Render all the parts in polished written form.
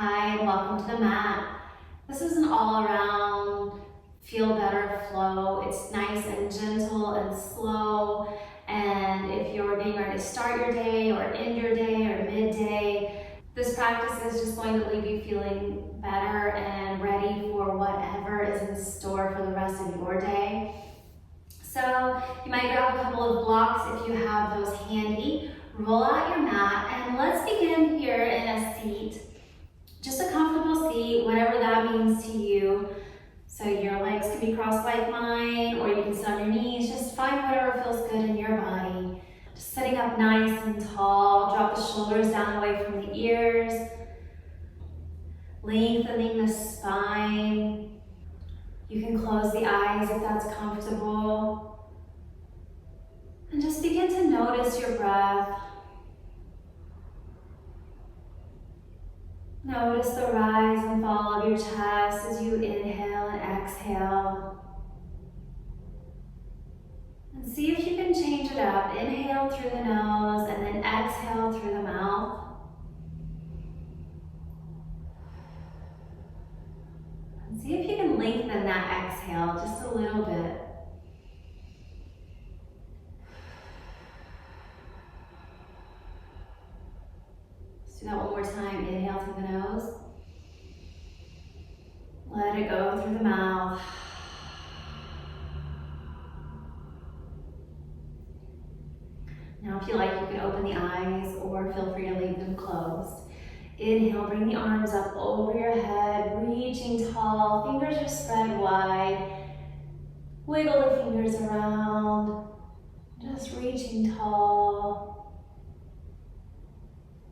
Hi, and welcome to the mat. This is an all-around feel better flow. It's nice and gentle and slow. And if you're getting ready to start your day or end your day or midday, this practice is just going to leave you feeling better and ready for whatever is in store for the rest of your day. So you might grab a couple of blocks if you have those handy. Roll out your mat and let's begin here in a seat. Just a comfortable seat, whatever that means to you. So your legs can be crossed like mine, or you can sit on your knees. Just find whatever feels good in your body. Just sitting up nice and tall. Drop the shoulders down away from the ears. Lengthening the spine. You can close the eyes if that's comfortable. And just begin to notice your breath. Notice the rise and fall of your chest as you inhale and exhale. And see if you can change it up. Inhale through the nose and then exhale through the mouth. And see if you can lengthen that exhale just a little bit. Do that one more time. Inhale through the nose. Let it go through the mouth. Now if you like, you can open the eyes or feel free to leave them closed. Inhale, bring the arms up over your head, reaching tall. Fingers are spread wide. Wiggle the fingers around. Just reaching tall.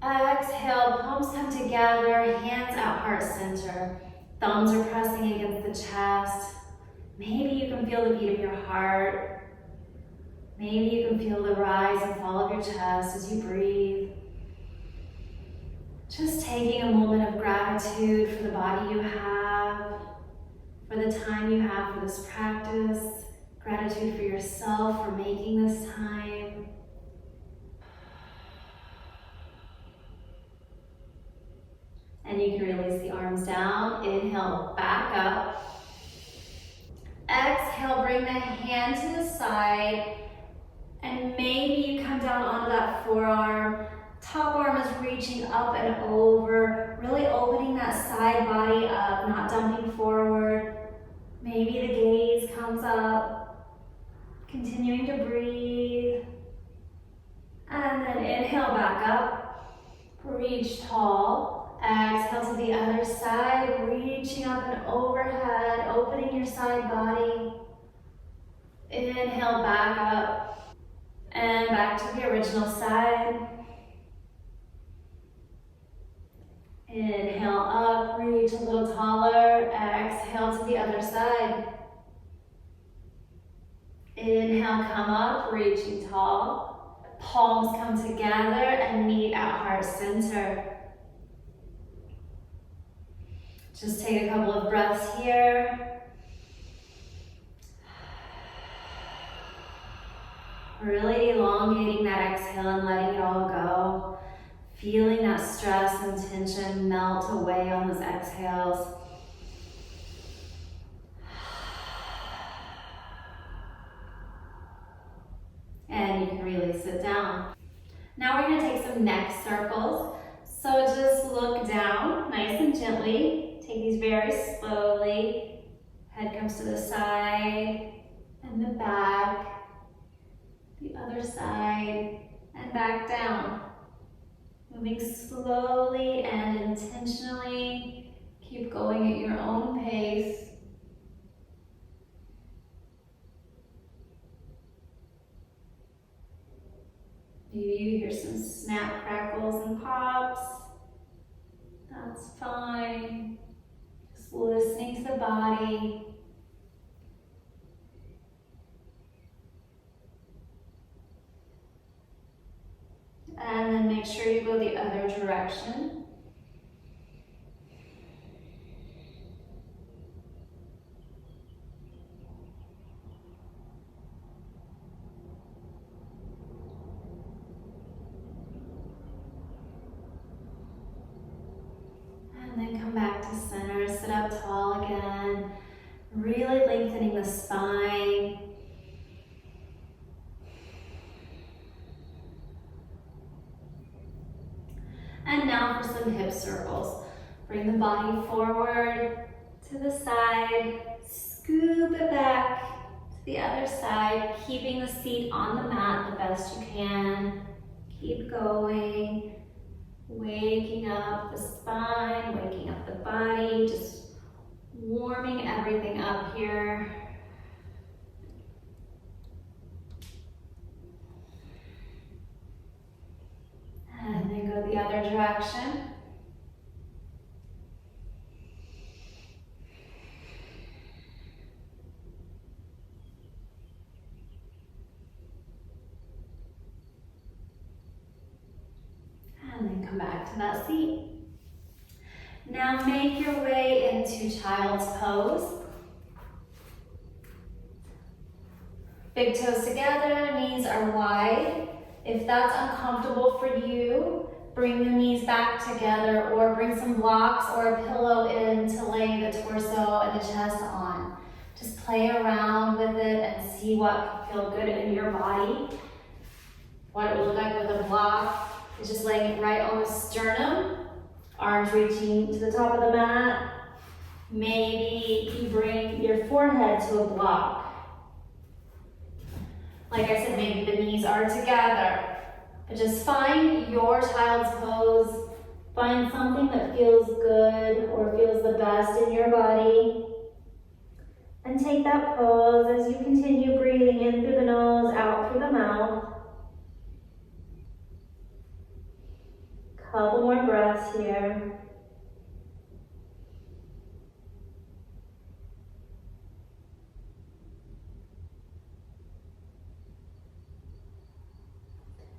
Exhale, palms come together, hands at heart center. Thumbs are pressing against the chest. Maybe you can feel the beat of your heart. Maybe you can feel the rise and fall of your chest as you breathe. Just taking a moment of gratitude for the body you have, for the time you have for this practice. Gratitude for yourself for making this time. And you can release the arms down. Inhale, back up. Exhale, bring the hand to the side. And maybe you come down onto that forearm. Top arm is reaching up and over. Really opening that side body up, not dumping forward. Maybe the gaze comes up. Continuing to breathe. And then inhale back up. Reach tall. Exhale to the other side, reaching up and overhead, opening your side body. Inhale back up and back to the original side. Inhale up, reach a little taller. Exhale to the other side. Inhale, come up, reaching tall. Palms come together and meet at heart center. Just take a couple of breaths here. Really elongating that exhale and letting it all go. Feeling that stress and tension melt away on those exhales. And you can release it down. Now we're going to take some neck circles. So just look down nice and gently. Take these very slowly. Head comes to the side and the back, the other side, and back down. Moving slowly and intentionally. Keep going at your own pace. Maybe you hear some snap, crackles, and pops. That's fine. Just listening to the body. And then make sure you go the other direction. down for some hip circles. Bring the body forward to the side, scoop it back to the other side, keeping the seat on the mat the best you can. Keep going, waking up the spine, waking up the body, just warming everything up here. And then go the other direction. And then come back to that seat. Now make your way into child's pose. Big toes together, knees are wide. If that's uncomfortable for you, bring the knees back together or bring some blocks or a pillow in to lay the torso and the chest on. Just play around with it and see what can feel good in your body. What it will look like with a block is just laying it right on the sternum, arms reaching to the top of the mat. Maybe you bring your forehead to a block. Like I said, maybe the knees are together. But just find your child's pose. Find something that feels good or feels the best in your body. And take that pose as you continue breathing in through the nose, out through the mouth. Couple more breaths here.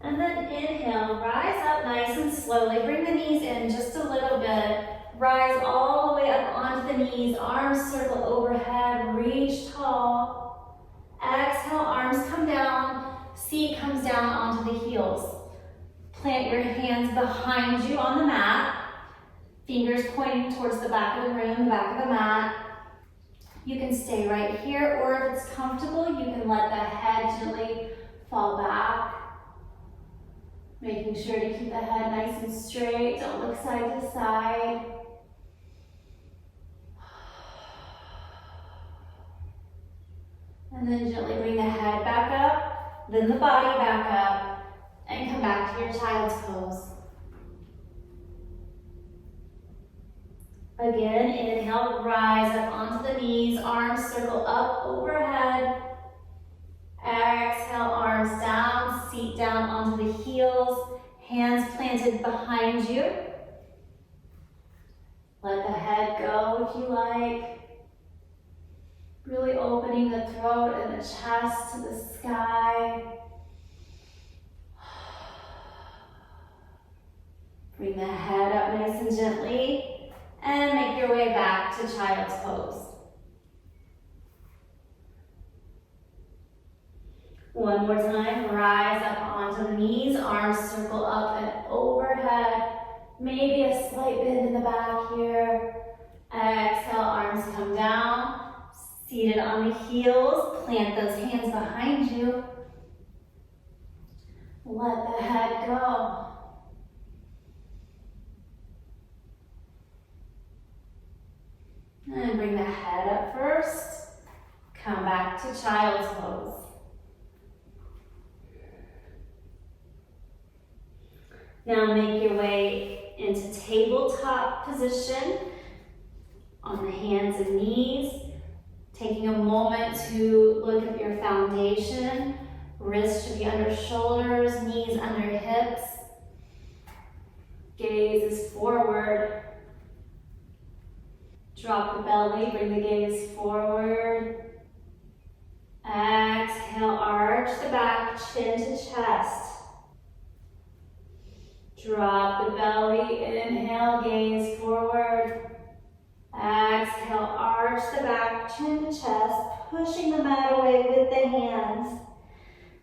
And then inhale, rise up nice and slowly. Bring the knees in just a little bit. Rise all the way up onto the knees. Arms circle overhead, reach tall. Exhale, arms come down. Seat comes down onto the heels. Plant your hands behind you on the mat. Fingers pointing towards the back of the room, the back of the mat. You can stay right here, or if it's comfortable, you can let the head gently fall back. Making sure to keep the head nice and straight. Don't look side to side. And then gently bring the head back up, then the body back up, and come back to your child's pose. Again, inhale, rise up onto the knees, arms circle up overhead. Exhale, arms down, seat down onto the heels, hands planted behind you. Let the head go if you like. Really opening the throat and the chest to the sky. Bring the head up nice and gently and make your way back to child's pose. One more time, rise up onto the knees, arms circle up and overhead. Maybe a slight bend in the back here. Exhale, arms come down. Seated on the heels, plant those hands behind you. Let the head go. And bring the head up first. Come back to child's pose. Now make your way into tabletop position on the hands and knees. Taking a moment to look at your foundation. Wrists should be under shoulders, knees under hips. Gaze is forward. Drop the belly, bring the gaze forward. Exhale, arch the back, chin to chest. Drop the belly, inhale, gaze forward. Exhale, arch the back, chin to chest, pushing the mat away with the hands.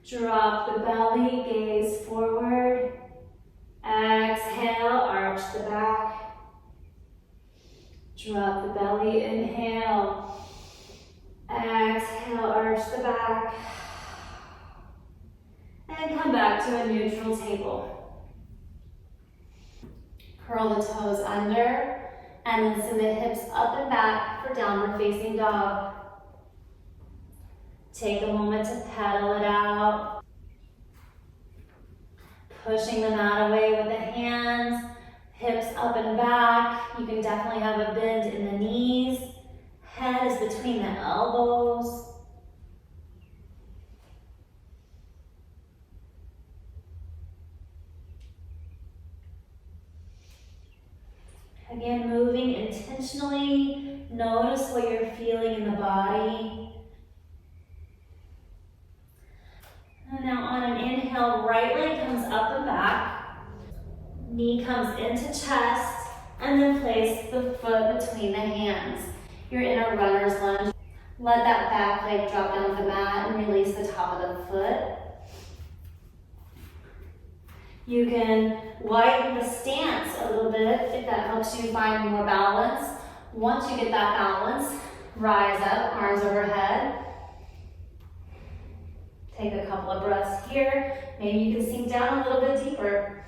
Drop the belly, gaze forward. Exhale, arch the back. Drop the belly, inhale. Exhale, arch the back. And come back to a neutral table. Curl the toes under, and then send the hips up and back for downward facing dog. Take a moment to pedal it out. Pushing the mat away with the hands, hips up and back. You can definitely have a bend in the knees. Head is between the elbows. Again, moving intentionally. Notice what you're feeling in the body. And now on an inhale, right leg comes up and back. Knee comes into chest, and then place the foot between the hands. You're in a runner's lunge. Let that back leg drop down to the mat and release the top of the foot. You can widen the stance a little bit if that helps you find more balance. Once you get that balance, rise up, arms overhead. Take a couple of breaths here. Maybe you can sink down a little bit deeper.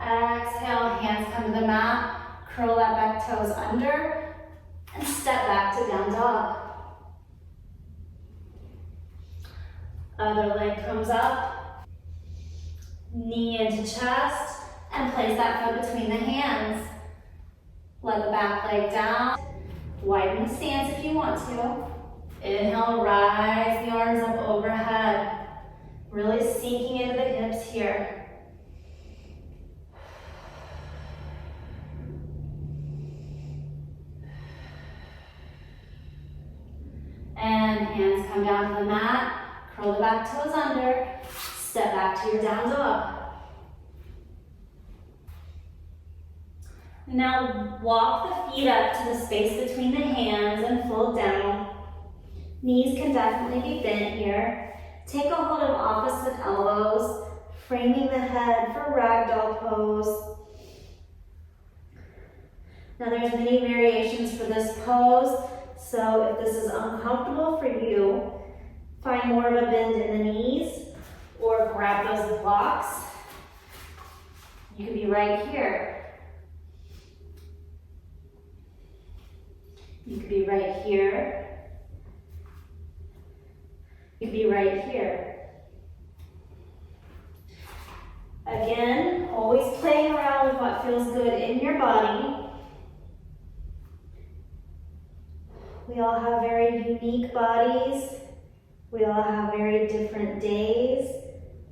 Exhale, hands come to the mat. Curl that back toes under and step back to down dog. Other leg comes up. Knee into chest and place that foot between the hands. Let the back leg down. Widen the stance if you want to. Inhale, rise the arms up overhead. Really sinking into the hips here. And hands come down to the mat. Curl the back toes under. Step back to your down dog. Now walk the feet up to the space between the hands and fold down. Knees can definitely be bent here. Take a hold of opposite elbows, framing the head for ragdoll pose. Now there's many variations for this pose, so if this is uncomfortable for you, find more of a bend in the knees or grab those blocks. You can be right here. You could be right here. You could be right here. Again, always playing around with what feels good in your body. We all have very unique bodies. We all have very different days.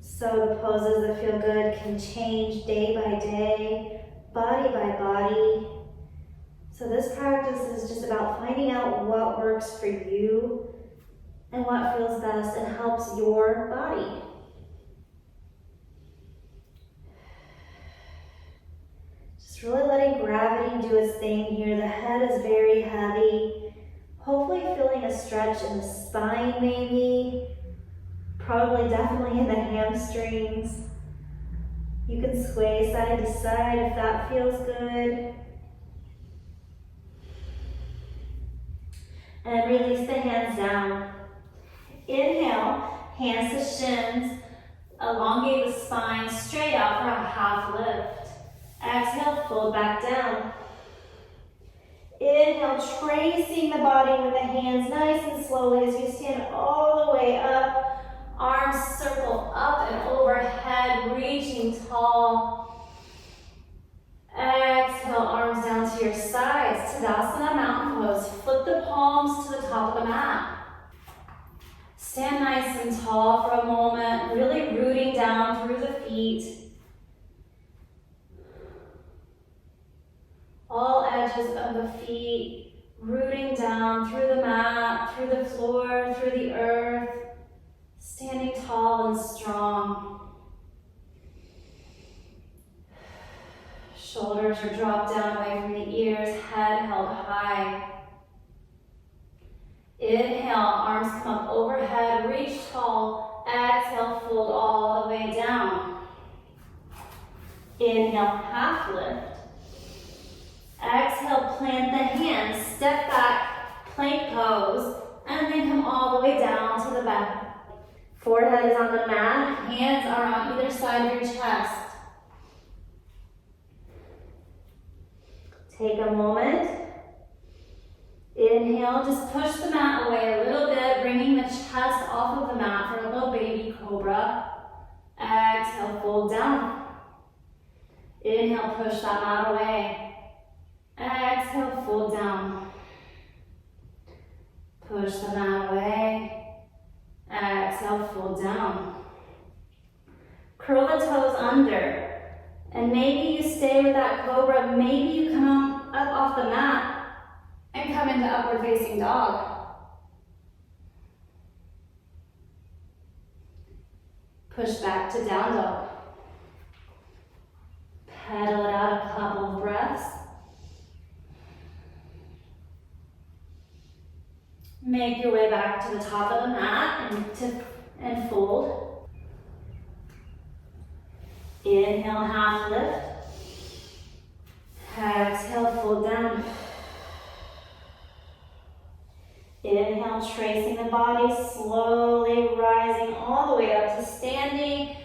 So the poses that feel good can change day by day, body by body. So this practice is just about finding out what works for you and what feels best and helps your body. Just really letting gravity do its thing here. The head is very heavy. Hopefully feeling a stretch in the spine maybe. Probably definitely in the hamstrings. You can sway side to side if that feels good. And release the hands down. Inhale, hands to shins. Elongate the spine straight out for a half lift. Exhale, fold back down. Inhale, tracing the body with the hands nice and slowly as you stand all the way up. Arms circle up and overhead, reaching tall. Exhale, arms down to your sides. Tadasana, mountain pose. Flip the palms to the top of the mat. Stand nice and tall for a moment, really rooting down through the feet. All edges of the feet, rooting down through the mat, through the floor, through the earth. Standing tall and strong. Shoulders are dropped down away from the ears, head held high. Inhale, arms come up overhead, reach tall. Exhale, fold all the way down. Inhale, half lift. Exhale, plant the hands, step back, plank pose, and then come all the way down to the back. Forehead is on the mat, hands are on either side of your chest. Take a moment. Inhale, just push the mat away a little bit, bringing the chest off of the mat for a little baby cobra. Exhale, fold down. Inhale, push that mat away. Exhale, fold down. Push the mat away. Exhale, fold down. Curl the toes under. And maybe you stay with that cobra. Maybe you come up off the mat and come into upward facing dog. Push back to down dog. Pedal it out a couple of breaths. Make your way back to the top of the mat and fold. Inhale, half lift. Exhale, fold down. Inhale, tracing the body, slowly rising all the way up to standing.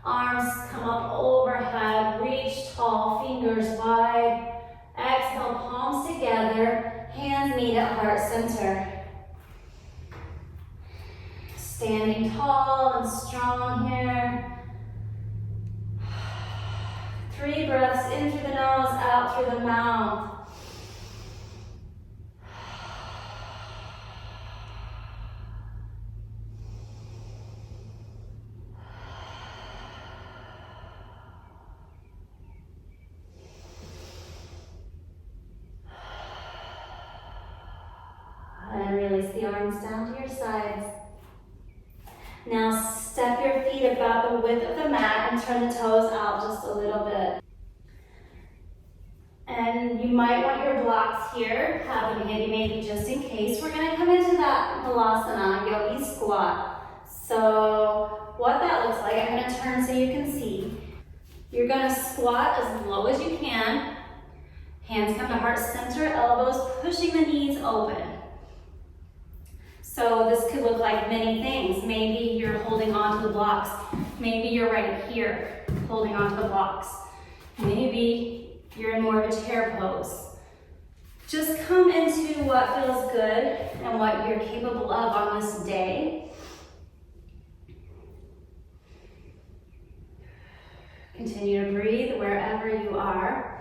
Arms come up overhead, reach tall, fingers wide. Exhale, palms together, hands meet at heart center. Standing tall and strong here. 3 breaths in through the nose, out through the mouth. And release the arms down to your sides. Now step your feet about the width of the mat and turn the toes out just a little bit. And you might want your blocks here, have them handy maybe just in case. We're going to come into that Malasana, yogi squat. So what that looks like, I'm going to turn so you can see. You're going to squat as low as you can. Hands come to heart center, elbows pushing the knees open. So this could look like many things. Maybe you're holding onto the blocks. Maybe you're right here, holding onto the blocks. Maybe you're in more of a chair pose. Just come into what feels good and what you're capable of on this day. Continue to breathe wherever you are.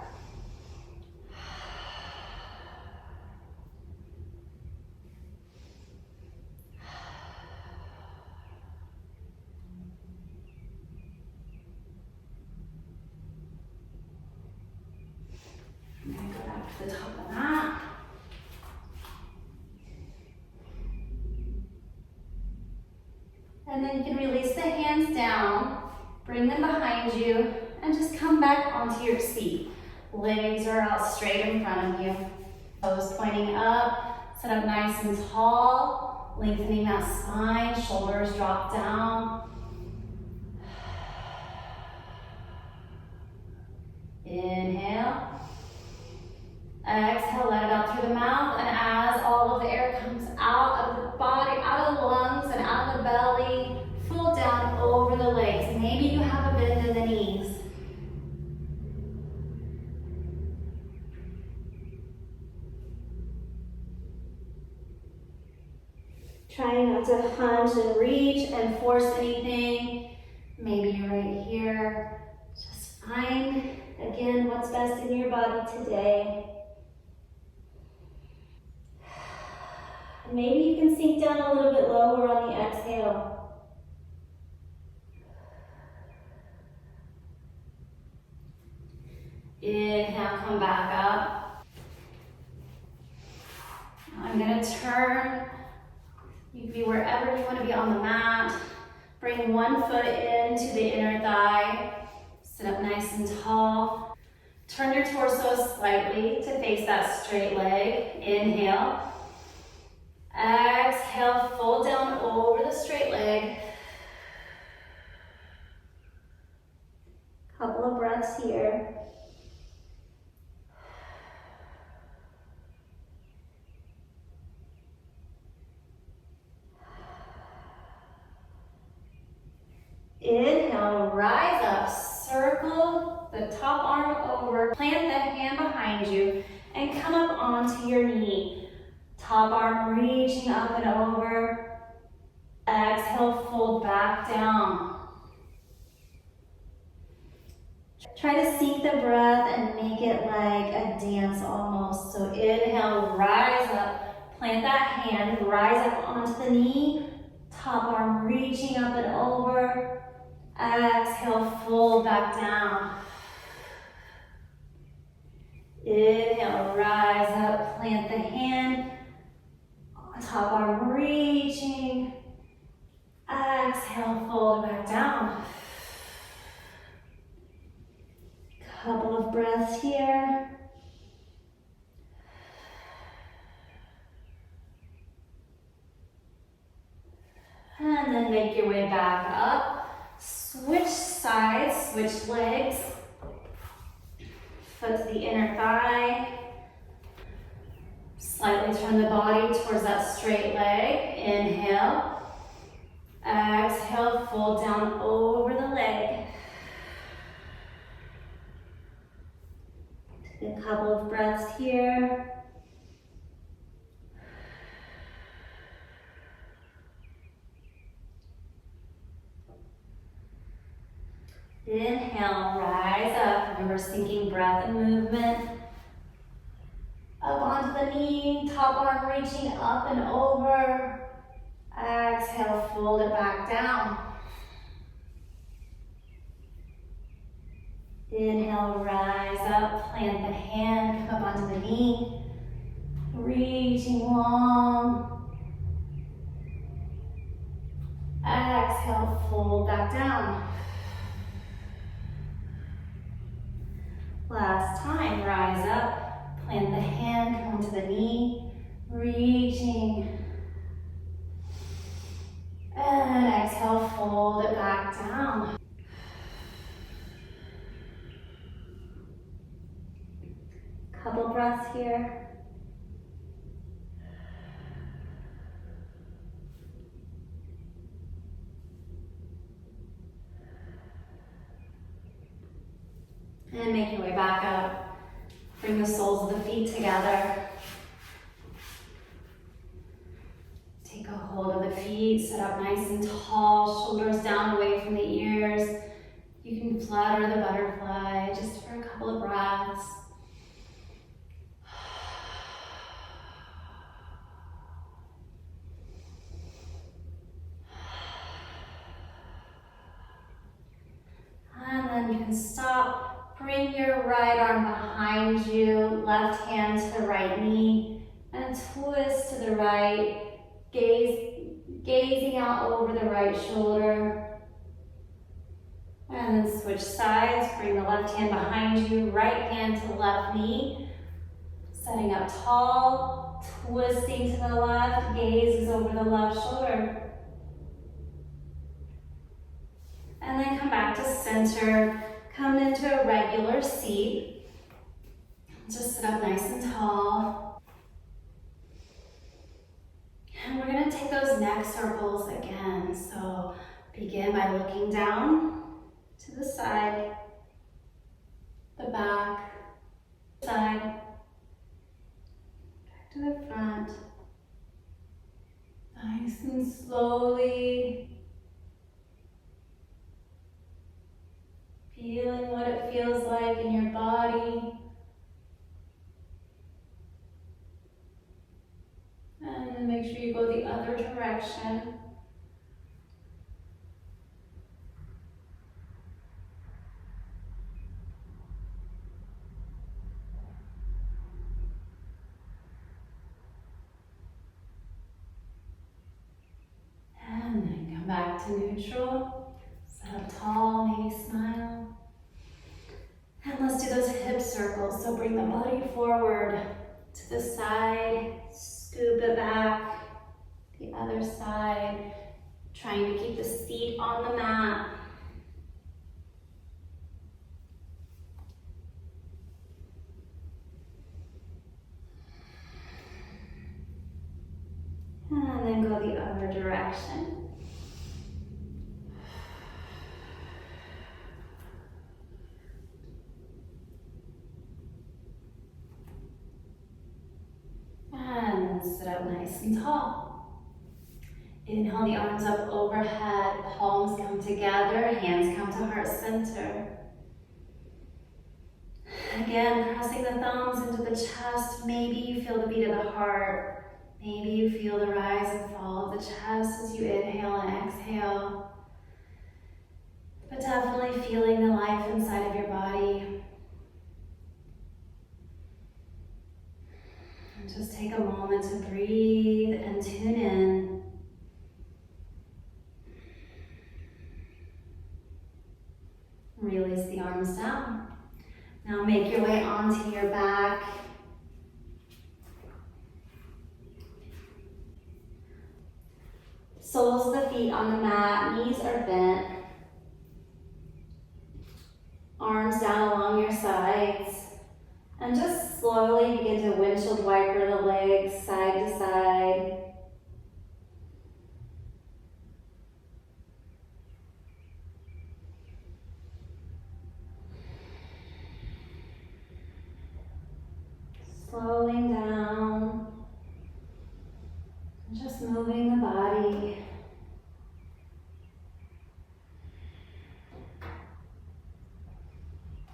I'm going to go back to the top of the mat. And then you can release the hands down, bring them behind you, and just come back onto your seat. Legs are out straight in front of you. Toes pointing up, sit up nice and tall, lengthening that spine, shoulders drop down. Inhale. Exhale, let it out through the mouth, and as all of the air comes out of the body, out of the lungs, and out of the belly, fold down over the legs. Maybe you have a bend in the knees. Trying not to hunch and reach and force anything. Maybe you're right here. Just find, again, what's best in your body today. Maybe you can sink down a little bit lower on the exhale. Inhale, come back up. I'm going to turn. You can be wherever you want to be on the mat. Bring one foot into the inner thigh. Sit up nice and tall. Turn your torso slightly to face that straight leg. Inhale. Exhale, fold down over the straight leg. Couple of breaths here. Inhale, rise up, circle the top arm over, plant the hand behind you, and come up onto your knee. Top arm reaching up and over. Exhale, fold back down. Try to sink the breath and make it like a dance almost. So inhale, rise up, plant that hand, rise up onto the knee, top arm reaching up and over. Exhale, fold back down. Inhale, rise up, plant the hand, top arm reaching. Exhale, fold back down. Couple of breaths here. And then make your way back up. Switch sides, switch legs. Foot to the inner thigh. Slightly turn the body towards that straight leg. Inhale. Exhale, fold down over the leg. Take a couple of breaths here. Inhale, rise up. Remember, sinking breath and movement. Up onto the knee, top arm reaching up and over. Exhale, fold it back down. Inhale, rise up, plant the hand, come up onto the knee. Reaching long. Exhale, fold back down. Last time, rise up, plant the hand, come onto the knee, reaching. And exhale, fold it back down. Couple breaths here. And make your way back up. Bring the soles of the feet together. Take a hold of the feet, sit up nice and tall, shoulders down away from the ears. You can flutter the butterfly just for a couple of breaths. And then you can stop. Bring your right arm behind you, left hand to the right knee, and twist to the right, gazing out over the right shoulder. And then switch sides, bring the left hand behind you, right hand to the left knee, setting up tall, twisting to the left, gaze is over the left shoulder. And then come back to center. Come into a regular seat. Just sit up nice and tall. And we're going to take those neck circles again. So begin by looking down to the side, the back, side, back to the front. Nice and slowly. Feeling what it feels like in your body. And then make sure you go the other direction. And then come back to neutral. Sit up tall, maybe smile. And let's do those hip circles. So bring the body forward to the side, scoop it back, the other side, trying to keep the feet on the mat. And then go the other direction. nice and tall. Inhale the arms up overhead, palms come together, hands come to heart center. Again, pressing the thumbs into the chest. Maybe you feel the beat of the heart. Maybe you feel the rise and fall of the chest as you inhale and exhale. But definitely feeling the life inside of your body. And just take a moment to breathe and tune in. Release the arms down. Now make your way onto your back. Soles of the feet on the mat, knees are bent. Arms down along your sides. And just slowly begin to windshield wiper the legs side to side. Slowing down. And just moving the body.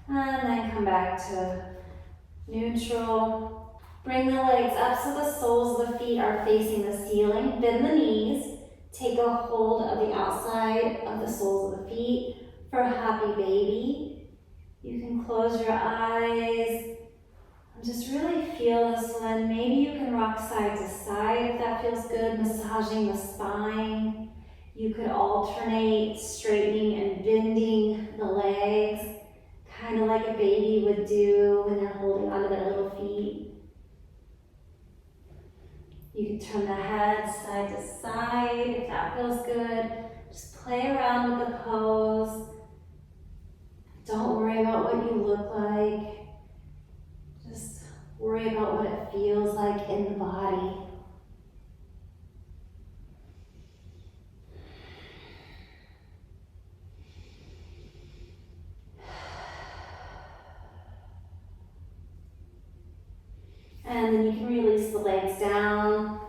And then come back to neutral. Bring the legs up so the soles of the feet are facing the ceiling. Bend the knees. Take a hold of the outside of the soles of the feet for a happy baby. You can close your eyes and just really feel this one. Maybe you can rock side to side if that feels good, massaging the spine. You could alternate straightening and bending the legs, kind of like a baby would do when they're holding onto their little feet. You can turn the head side to side if that feels good. Just play around with the pose. Don't worry about what you look like. Just worry about what it feels like in the body. And then you can release the legs down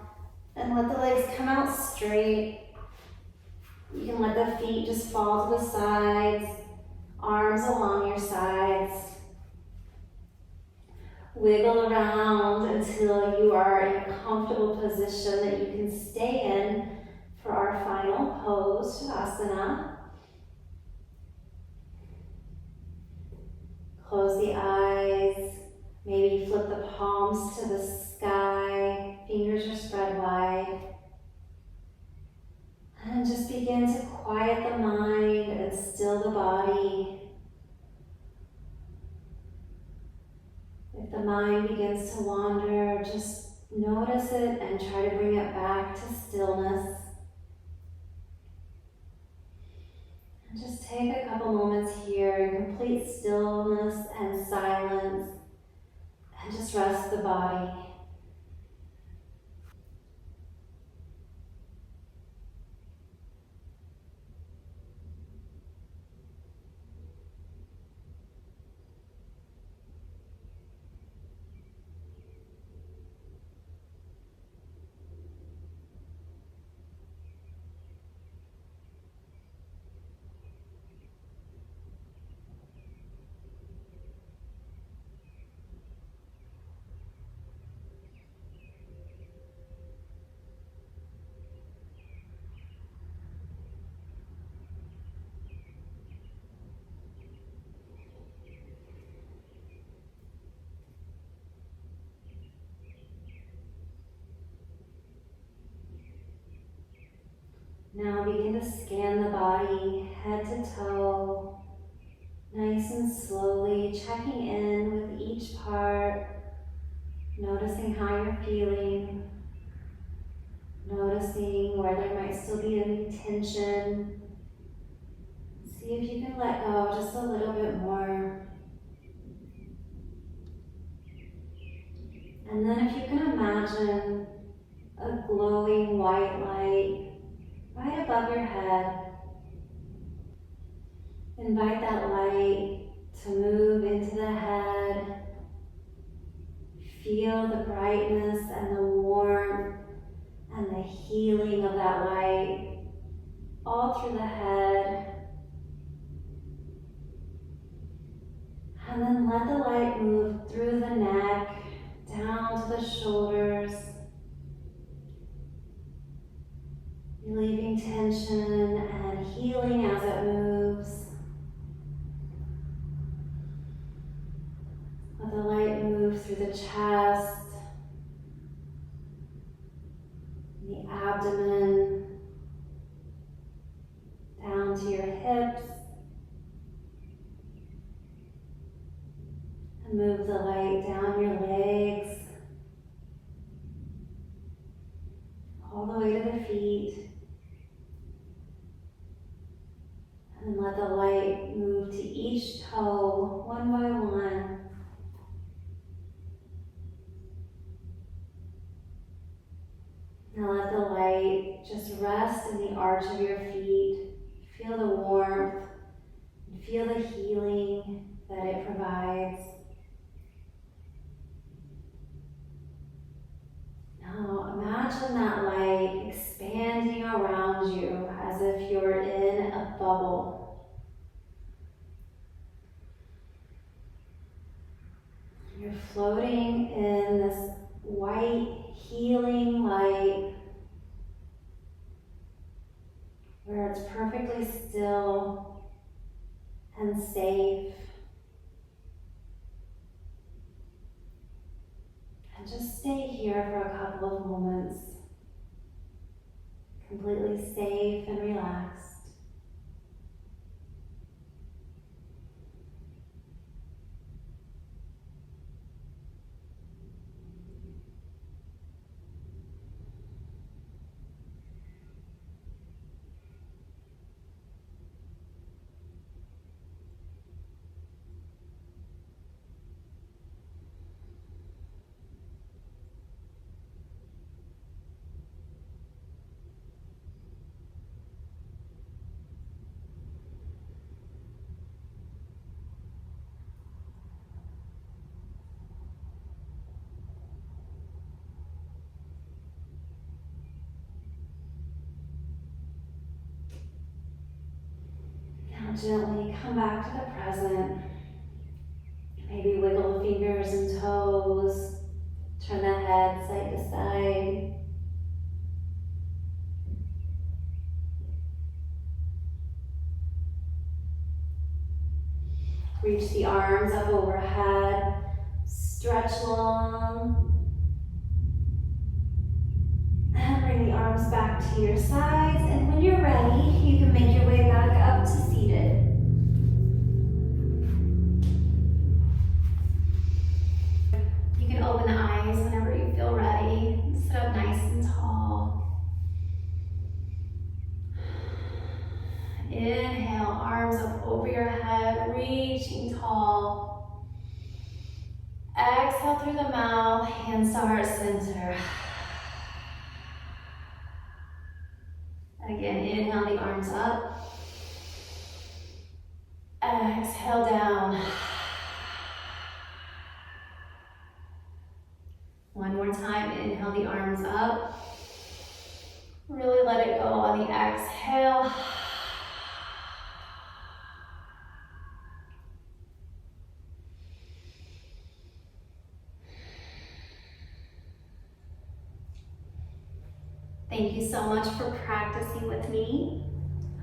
and let the legs come out straight. You can let the feet just fall to the sides, arms along your sides. Wiggle around until you are in a comfortable position that you can stay in for our final pose, Shavasana. Close the eyes. Maybe flip the palms to the sky, fingers are spread wide. And just begin to quiet the mind and still the body. If the mind begins to wander, just notice it and try to bring it back to stillness. And just take a couple moments here in complete stillness and silence. And just rest the body. Now begin to scan the body, head to toe, nice and slowly, checking in with each part, noticing how you're feeling, noticing where there might still be any tension. See if you can let go just a little bit more. And then if you can imagine a glowing white light right above your head. Invite that light to move into the head. Feel the brightness and the warmth And then let the light move through the neck, down to the shoulders, relieving tension and healing as it moves. Let the light move through the chest, the abdomen, down to your hips. And move the light down your legs, all the way to the feet. And let the light move to each toe, one by one. Now let the light just rest in the arch of your feet. Feel the warmth, and feel the healing that it provides. Now imagine that light expanding around you as if you're in a bubble. You're floating in this white healing light where it's perfectly still and safe. And just stay here for a couple of moments, completely safe and relaxed. Now gently come back to the present. Maybe wiggle the fingers and toes. Turn the head side to side. Reach the arms up overhead. Stretch long. And bring the arms back to your sides. And when you're ready, you can make your way back up to seated. You can open the eyes whenever you feel ready. Sit up nice and tall. Inhale, arms up over your head, reaching tall. Exhale through the mouth, hands to heart center. Again, inhale the arms up. Exhale down. One more time, inhale the arms up. Really let it go on the exhale. Thank you so much for practicing with me.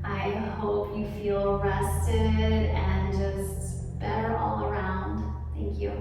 I hope you feel rested and just better all around. Thank you.